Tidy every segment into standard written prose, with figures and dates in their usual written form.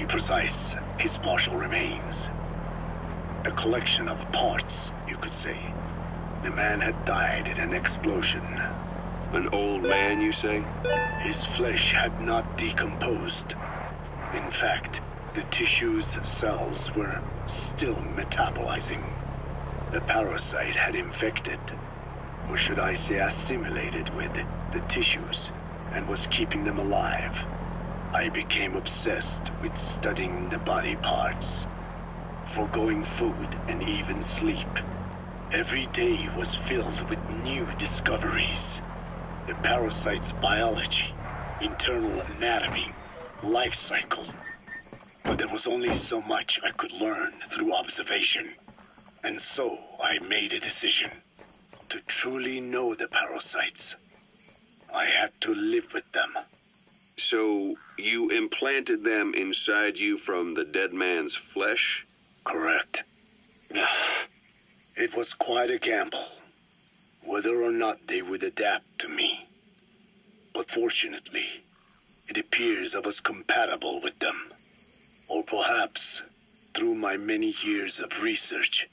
be precise, his partial remains. A collection of parts, you could say. The man had died in an explosion. An old man, you say? His flesh had not decomposed. In fact, the tissue's cells were still metabolizing. The parasite had infected, or should I say assimilated with, the tissues, and was keeping them alive. I became obsessed with studying the body parts, foregoing food and even sleep. Every day was filled with new discoveries. The parasite's biology, internal anatomy, life cycle. But there was only so much I could learn through observation. And so I made a decision. To truly know the parasites, I had to live with them. So, you implanted them inside you from the dead man's flesh? Correct. It was quite a gamble, whether or not they would adapt to me. But fortunately, it appears I was compatible with them. Or perhaps, through my many years of research,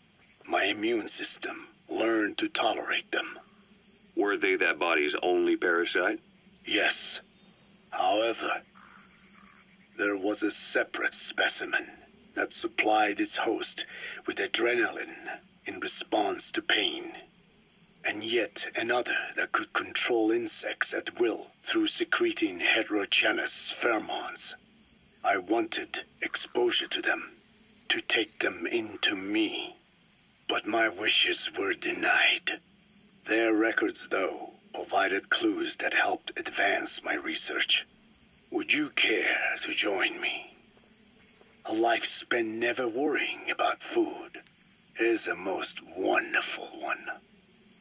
my immune system learned to tolerate them. Were they that body's only parasite? Yes. However, there was a separate specimen that supplied its host with adrenaline in response to pain, and yet another that could control insects at will through secreting heterogeneous pheromones. I wanted exposure to them, to take them into me, but my wishes were denied. Their records, though, provided clues that helped advance my research. Would you care to join me? A life spent never worrying about food is a most wonderful one.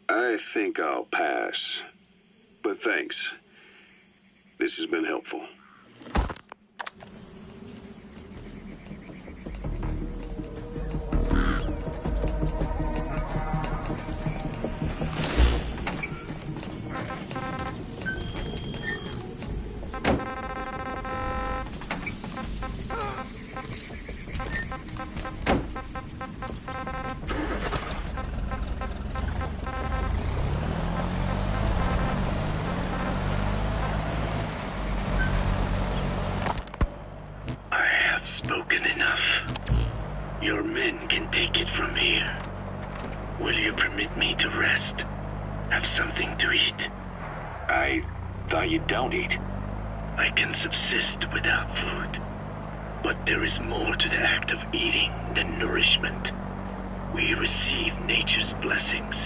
I think I'll pass. But thanks. This has been helpful. Spoken enough. Your men can take it from here. Will you permit me to rest? Have something to eat? I thought you don't eat. I can subsist without food. But there is more to the act of eating than nourishment. We receive nature's blessings,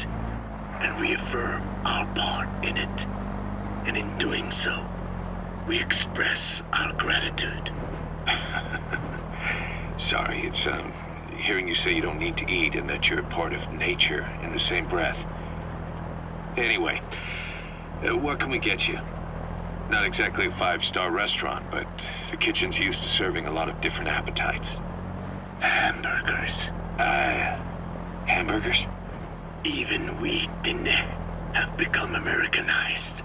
and we affirm our part in it. And in doing so, we express our gratitude. Sorry, it's, hearing you say you don't need to eat and that you're part of nature in the same breath. Anyway, what can we get you? Not exactly a five-star restaurant, but the kitchen's used to serving a lot of different appetites. Hamburgers. Hamburgers? Even we didn't have become Americanized.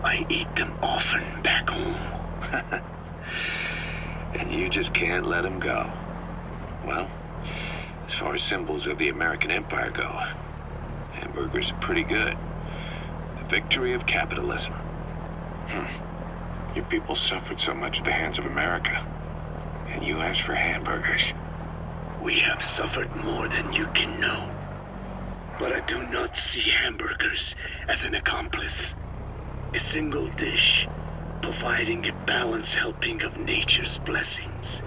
I eat them often back home. And you just can't let them go. Well, as far as symbols of the American Empire go, hamburgers are pretty good. The victory of capitalism. Your people suffered so much at the hands of America, and you asked for hamburgers. We have suffered more than you can know. But I do not see hamburgers as an accomplice. A single dish, providing a balanced helping of nature's blessings.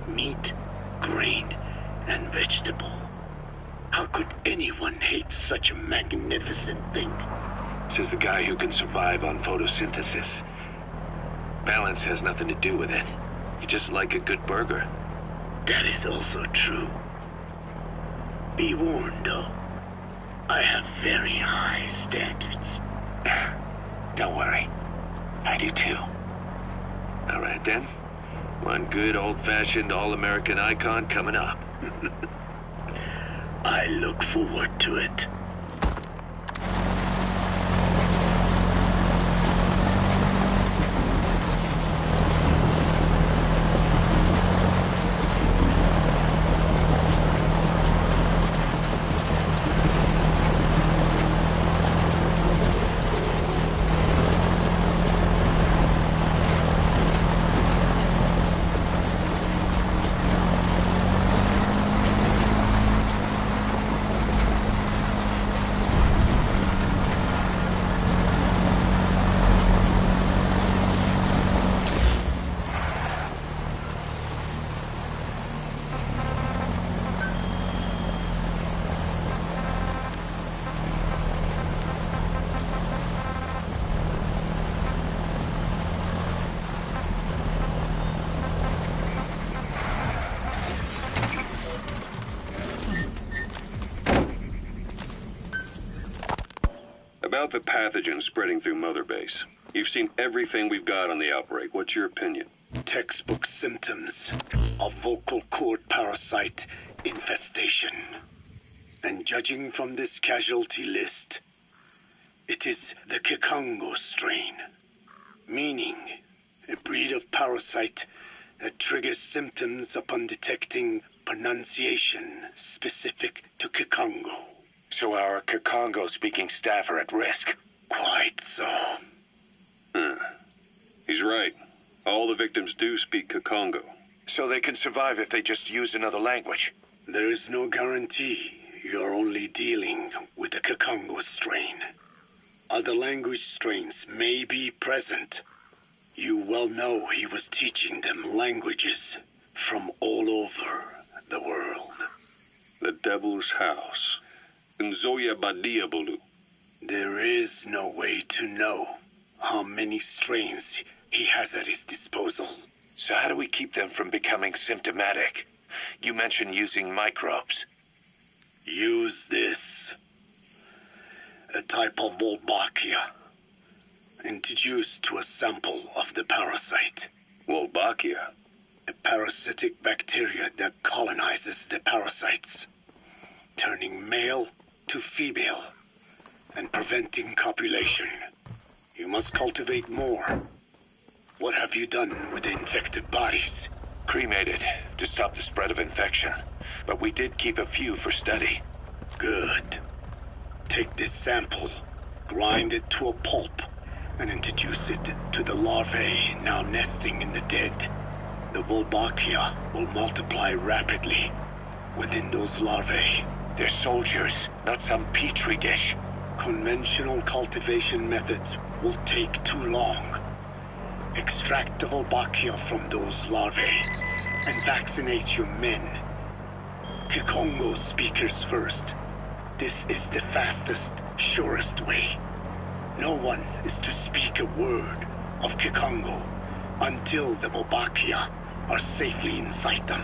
Meat, grain, and vegetable. How could anyone hate such a magnificent thing? Says the guy who can survive on photosynthesis. Balance has nothing to do with it. You just like a good burger. That is also true. Be warned, though. I have very high standards. Don't worry. I do too. All right, then. One good old-fashioned all-American icon coming up. I look forward to it. about the pathogen spreading through Mother Base? You've seen everything we've got on the outbreak. What's your opinion? Textbook symptoms of vocal cord parasite infestation. And judging from this casualty list, it is the Kikongo strain, meaning a breed of parasite that triggers symptoms upon detecting pronunciation specific to Kikongo. So our Kikongo-speaking staff are at risk? Quite so. He's right. All the victims do speak Kikongo. So they can survive if they just use another language? There is no guarantee. You're only dealing with the Kikongo strain. Other language strains may be present. You well know he was teaching them languages from all over the world. The Devil's House. Nzoya Badia Bulu. There is no way to know how many strains he has at his disposal. So how do we keep them from becoming symptomatic? You mentioned using microbes. Use this. A type of Wolbachia, introduced to a sample of the parasite. Wolbachia? A parasitic bacteria that colonizes the parasites, turning male to female and preventing copulation. You must cultivate more. What have you done with the infected bodies? Cremated to stop the spread of infection, but we did keep a few for study. Good. Take this sample, grind it to a pulp, and introduce it to the larvae now nesting in the dead. The Wolbachia will multiply rapidly within those larvae. They're soldiers, not some petri dish. Conventional cultivation methods will take too long. Extract the Wolbachia from those larvae and vaccinate your men. Kikongo speakers first. This is the fastest, surest way. No one is to speak a word of Kikongo until the Wolbachia are safely inside them.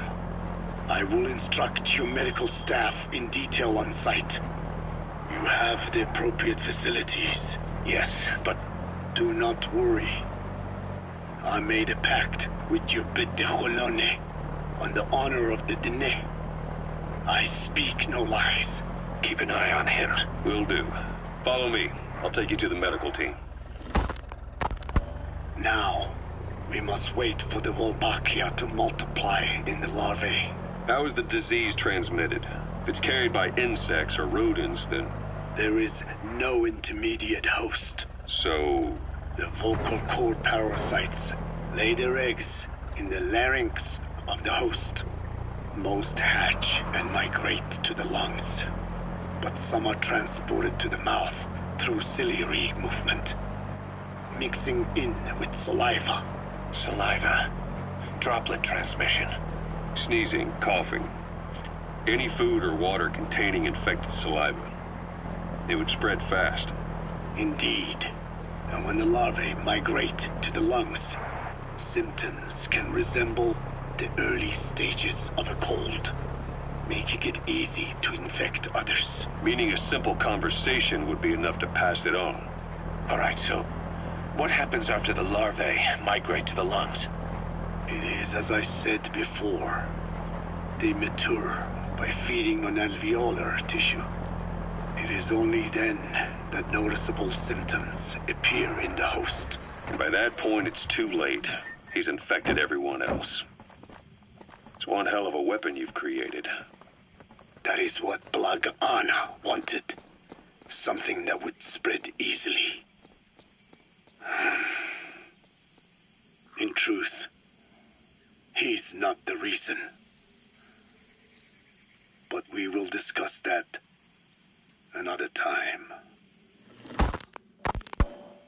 I will instruct your medical staff in detail on site. You have the appropriate facilities. Yes, but do not worry. I made a pact with your Bede Holone on the honor of the Dene. I speak no lies. Keep an eye on him. Will do. Follow me. I'll take you to the medical team. Now, we must wait for the Wolbachia to multiply in the larvae. How is the disease transmitted? If it's carried by insects or rodents, then... There is no intermediate host. So... The vocal cord parasites lay their eggs in the larynx of the host. Most hatch and migrate to the lungs, but some are transported to the mouth through ciliary movement, mixing in with saliva. Saliva. Droplet transmission. Sneezing, coughing. Any food or water containing infected saliva. It would spread fast. Indeed. And when the larvae migrate to the lungs, symptoms can resemble the early stages of a cold, making it easy to infect others. Meaning a simple conversation would be enough to pass it on. All right, so what happens after the larvae migrate to the lungs? It is as I said before. They mature by feeding on alveolar tissue. It is only then that noticeable symptoms appear in the host. And by that point, it's too late. He's infected everyone else. It's one hell of a weapon you've created. That is what Blag Ana wanted. Something that would spread easily. In truth, he's not the reason. But we will discuss that another time.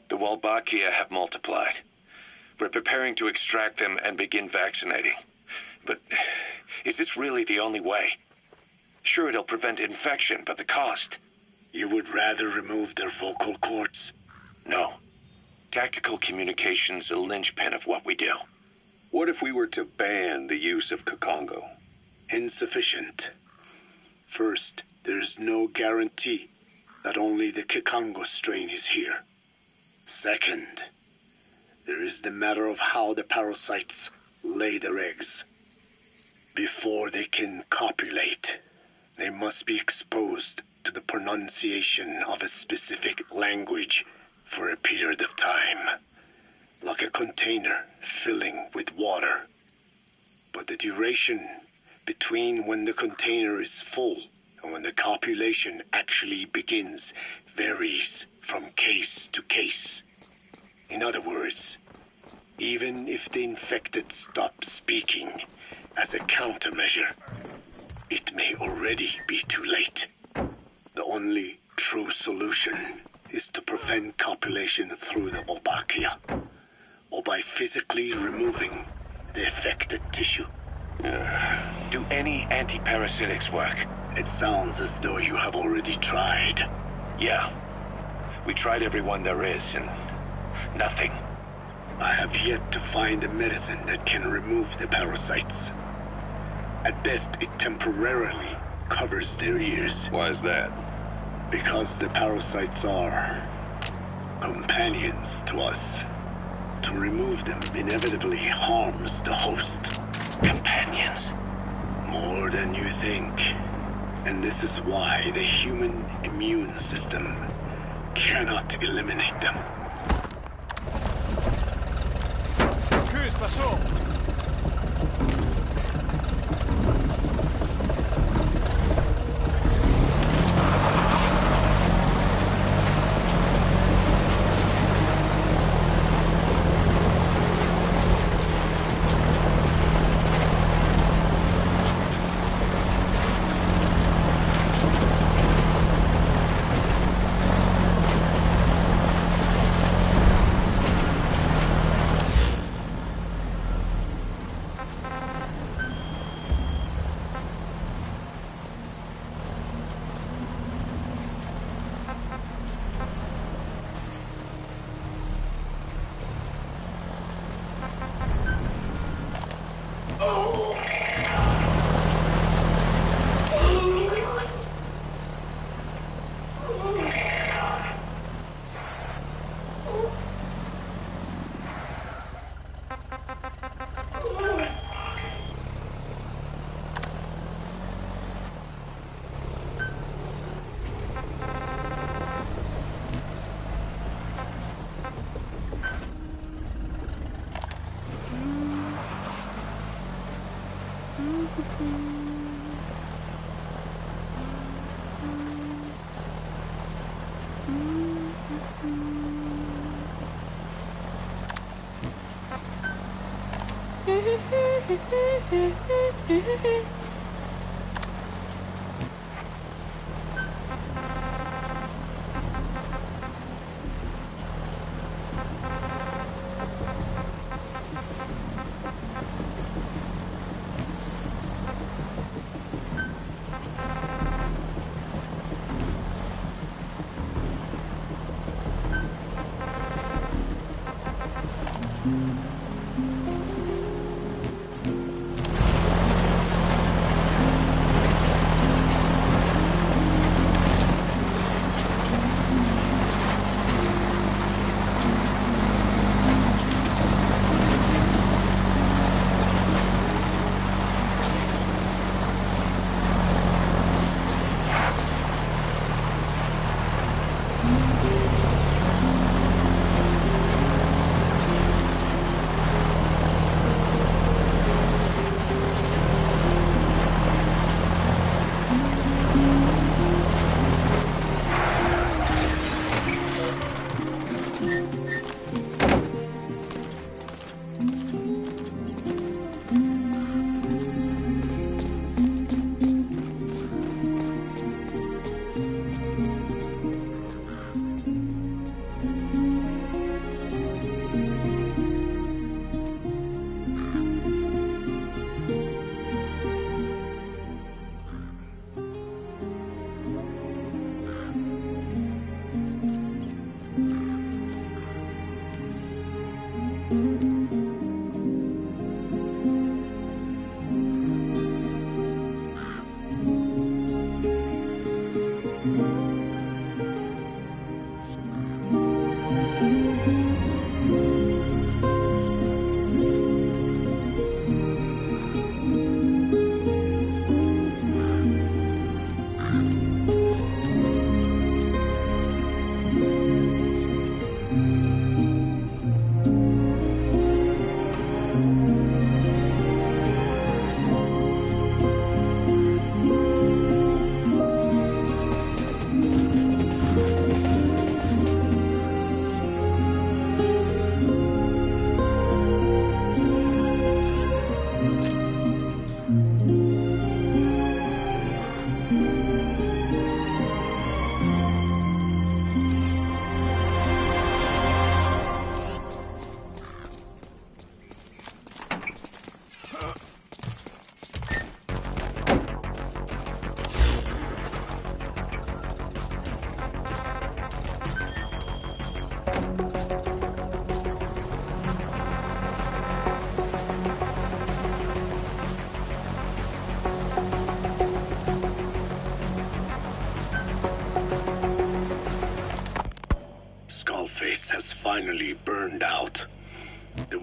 The Wolbachia have multiplied. We're preparing to extract them and begin vaccinating. But is this really the only way? Sure, it'll prevent infection, but the cost? You would rather remove their vocal cords? No. Tactical communication's a linchpin of what we do. What if we were to ban the use of Kikongo? Insufficient. First, there's no guarantee that only the Kikongo strain is here. Second, there is the matter of how the parasites lay their eggs. Before they can copulate, they must be exposed to the pronunciation of a specific language for a period of time, like a container filling with water. But the duration between when the container is full and when the copulation actually begins varies from case to case. In other words, even if the infected stop speaking as a countermeasure, it may already be too late. The only true solution is to prevent copulation through the Wolbachia, or by physically removing the affected tissue. Do any antiparasitics work? It sounds as though you have already tried. Yeah. We tried every one there is, and nothing. I have yet to find a medicine that can remove the parasites. At best, it temporarily covers their ears. Why is that? Because the parasites are companions to us. To remove them inevitably harms the host. Companions? More than you think. And this is why the human immune system cannot eliminate them. Kyys, pasó!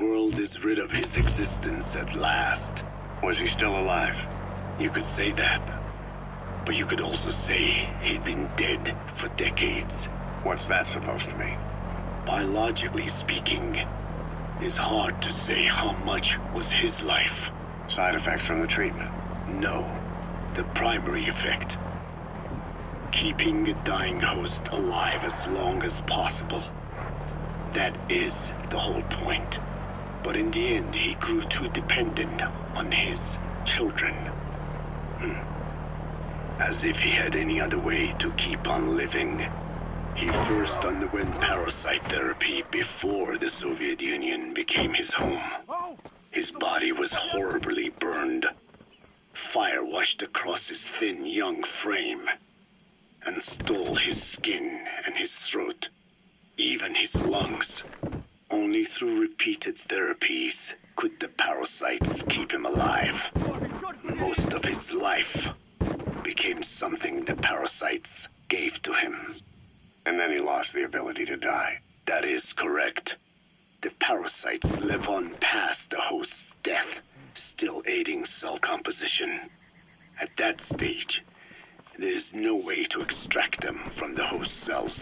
world is rid of his existence at last. Was he still alive? You could say that. But you could also say he'd been dead for decades. What's that supposed to mean? Biologically speaking, it's hard to say how much was his life. Side effects from the treatment? No, the primary effect. Keeping a dying host alive as long as possible. That is the whole point. But in the end, he grew too dependent on his children. As if he had any other way to keep on living. He first underwent parasite therapy before the Soviet Union became his home. His body was horribly burned. Fire washed across his thin young frame and stole his skin and his throat, even his lungs. Only through repeated therapies could the parasites keep him alive. Most of his life became something the parasites gave to him. And then he lost the ability to die. That is correct. The parasites live on past the host's death, still aiding cell composition. At that stage, there is no way to extract them from the host cells.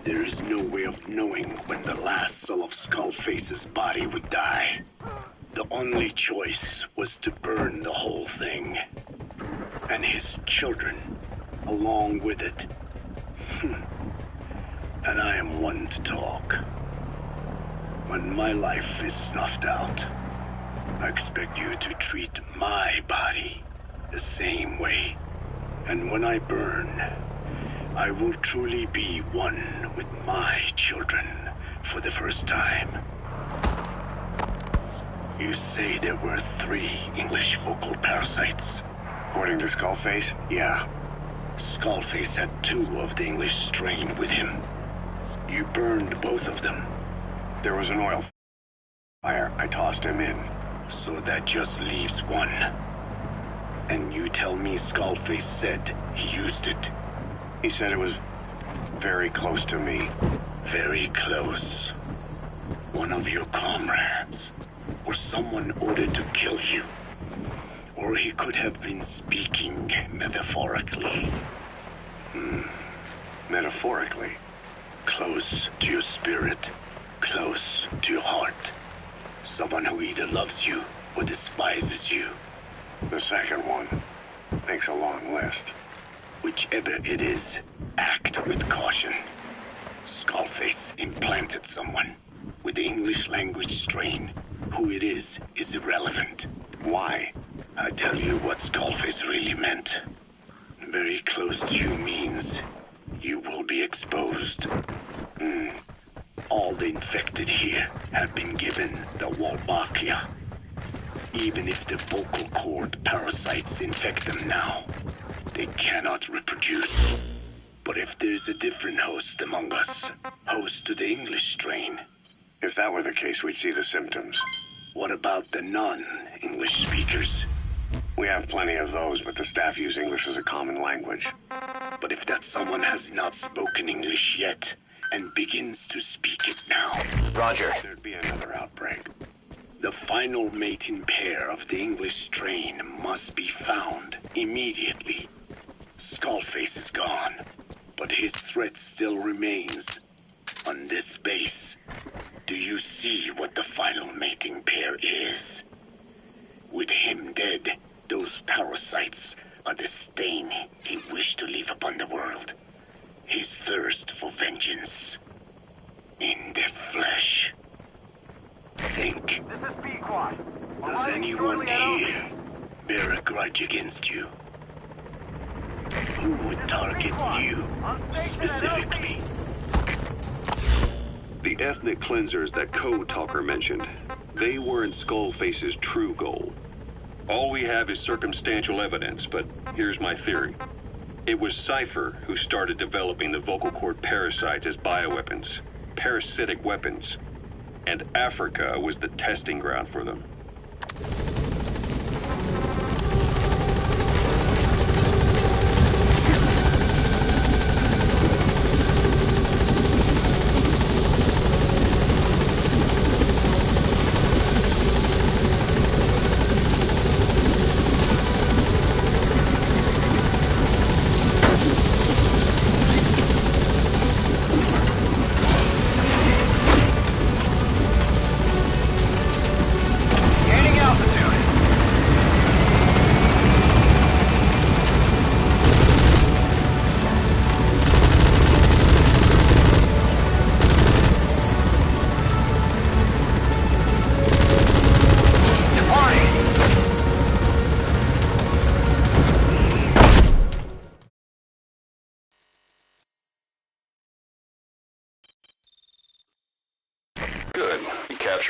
There is no way of knowing when the last cell of Skullface's body would die. The only choice was to burn the whole thing. And his children, along with it. And I am one to talk. When my life is snuffed out, I expect you to treat my body the same way. And when I burn, I will truly be one with my children for the first time. You say there were 3 English vocal parasites. According to Skullface, yeah. Skullface had 2 of the English strain with him. You burned both of them. There was an oil fire. I tossed him in. So that just leaves 1. And you tell me Skullface said he used it. He said it was very close to me. Very close. One of your comrades. Or someone ordered to kill you. Or he could have been speaking metaphorically. Metaphorically? Close to your spirit. Close to your heart. Someone who either loves you or despises you. The second one makes a long list. Whichever it is, act with caution. Skullface implanted someone with the English language strain. Who it is irrelevant. Why? I tell you what Skullface really meant. Very close to you means you will be exposed. All the infected here have been given the Wolbachia. Even if the vocal cord parasites infect them now, they cannot reproduce. But if there's a different host among us, host to the English strain. If that were the case, we'd see the symptoms. What about the non-English speakers? We have plenty of those, but the staff use English as a common language. But if that someone has not spoken English yet, and begins to speak it now... Roger. There'd be another outbreak. The final mating pair of the English strain must be found immediately. Skullface is gone, but his threat still remains. On this base, do you see what the final mating pair is? With him dead, those parasites are the stain he wished to leave upon the world. His thirst for vengeance. In the flesh. Think. This is Pequod. Does anyone here bear a grudge against you? Who would target you specifically? The ethnic cleansers that Code Talker mentioned, they weren't Skullface's true goal. All we have is circumstantial evidence, but here's my theory. It was Cypher who started developing the vocal cord parasites as bioweapons, parasitic weapons, and Africa was the testing ground for them.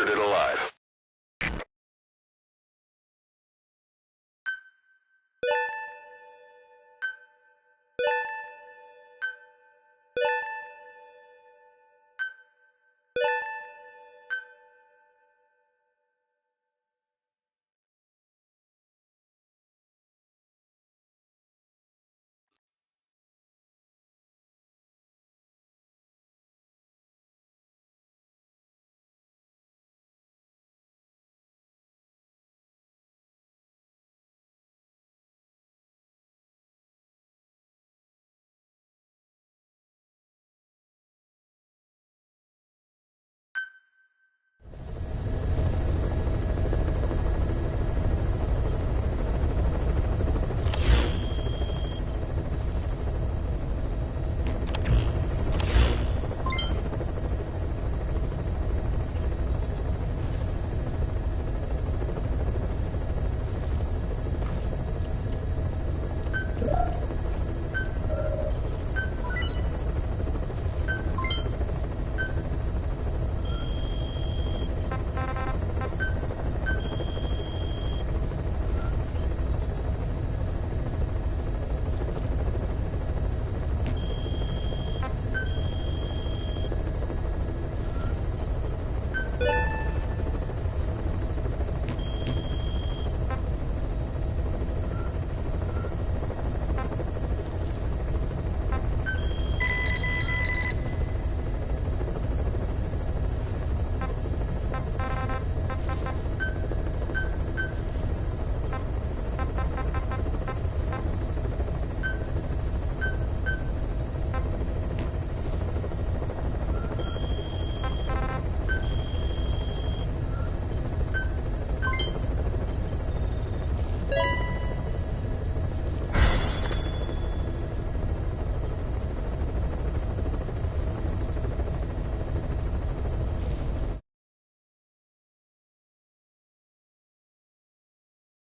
captured it alive.